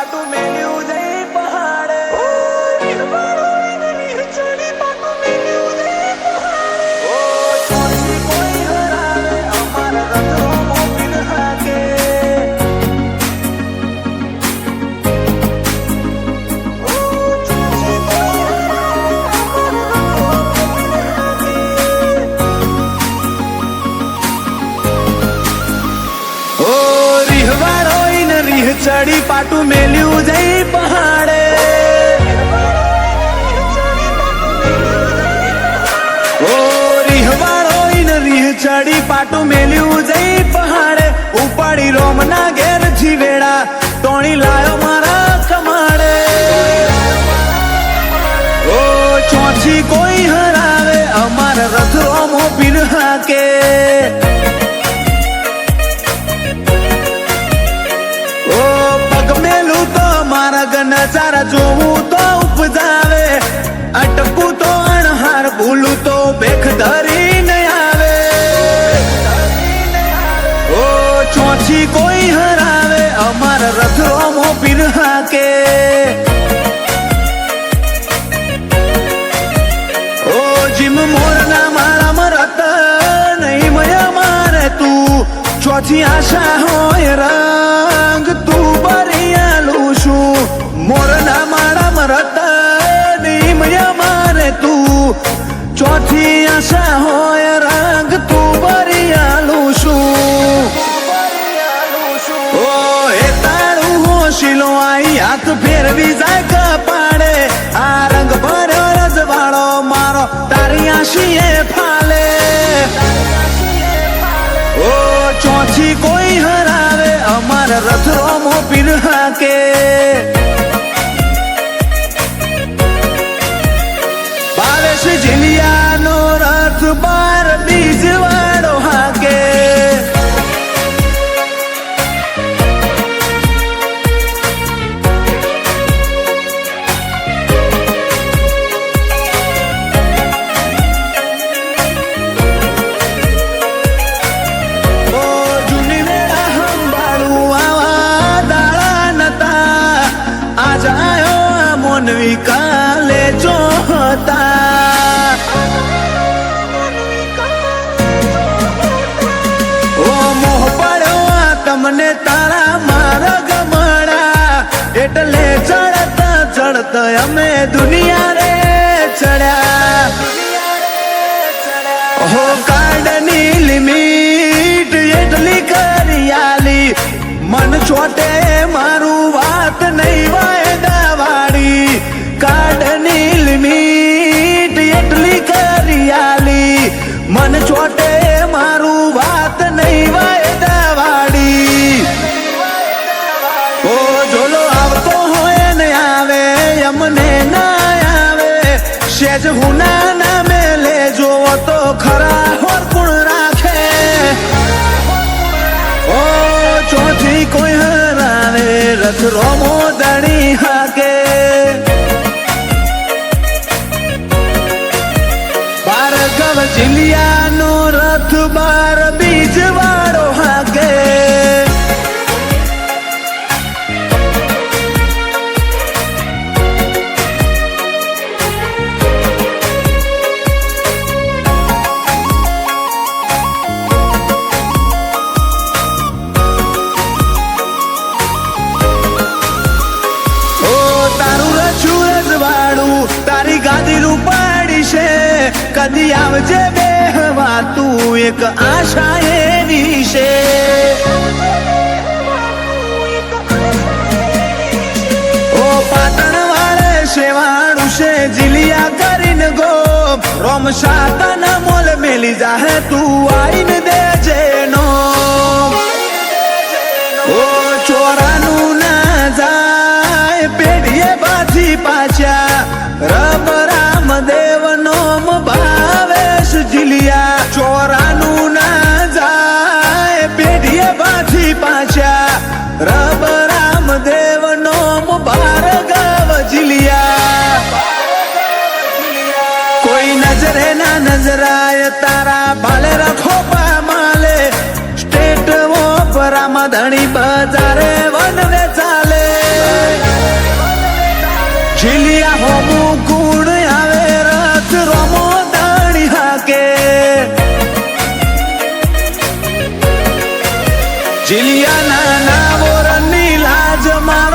પાટું મેલ્યું જઈ પહાડે ચડી પાટું મેલ્યું જઈ પહાડે ઓ ચોથી કોઈ હરાવે અમારા રથો મોપીન હાકે ચડી પાટું મેલ્યું જઈ પહાડે ઓ રીહવાળો રીહ ચડી પાટું મેલ્યું જઈ પહાડે ઉપાડી રોમના ઘેર જીવેડા તોણી લાયો મારા કમાડે ઓ ચોથી કોઈ હરાવે અમારા રથ રોમો પીર હાકે નજારા જોવું તો ઉપજાવે અટકું તો અણહાર ભૂલું તો બેખ ધરી ન આવે ઓ ચોથી કોઈ હરાવે અમારા રથ રોમો પીર હાકે ઓ જીમ મોરના માળામાં રત નહીં મય મારે તું ચોથી આશા હોય રંગ તું બરિયાલું શું મોરના માળામાં રતની મય મારે તું ચોથી આશા હોય રંગ તું બરિયાલું શું ઓ એ તારું હોશીલો આઈ હાથ ફેરવી જાય કપાડે આ રંગ ભર્યો રજવાળો મારો તારી આશીએ ફાલે ઓ ચોથી કોઈ હરાવે અમારા રથ રોમો પીર હાકે જીલિયાનો રથ બાર બીજ વાળો હાકે જૂની વેળા સંભાળું આવા દાળા નતા આજ આયો આ મોનવી કાલે જોતા તમને તારા મારા ગમણા એટલે ચડતા ચડતા અમે દુનિયા રે ચડ્યા હો કાંડની લિમિટ એટલી કરિયાલી મન છોટે મારું વાત નહીં વાયદા વાળી કાંડની લિમિટ એટલી કરિયાલી મન છોટે મારું વાત નહીં વાયદા વાળી ઓ જોલો આવતો હોય ને આવે અમને ના આવે સેજ હુના ના મેલે જોવો તો ખરા હોર ગુણ રાખે ઓ ચોથી કોઈ હરાવે રથ રોમો દણી હાકે ભાર્ગવ જીલિયાનો રથ બાર બીજ વાળો હાકે તારી ગાદી રૂપાડી છે કદી આવજે બેહવા તું એક આશા એવી છે ઓ પાટણ વાળે શેવાણું છે જીલિયા કરીને ગો રોમ સાતના મોલ મેલી જાહે તું આઈને દેજે નો ઓ ચોરાનું ના જાય પેઢીએ બાથી પાછા રબ રામ દેવ નોમ ભાવેશ જીલિયા ચોરાનું ના જાય પેઢીએ બાથી પાછા રબ રામ દેવ નોમ ભાર્ગવ જીલિયા કોઈ નજરે ના નજરાય તારા ભાલે રખો પા માલે સ્ટેટ ઓપરામાં ધણી બજારે વનવે ચાલે જીલિયા હોમું ગુણ આવે રથ રોમો દાણી હાકે જીલિયા નાના મોરની લાજ માં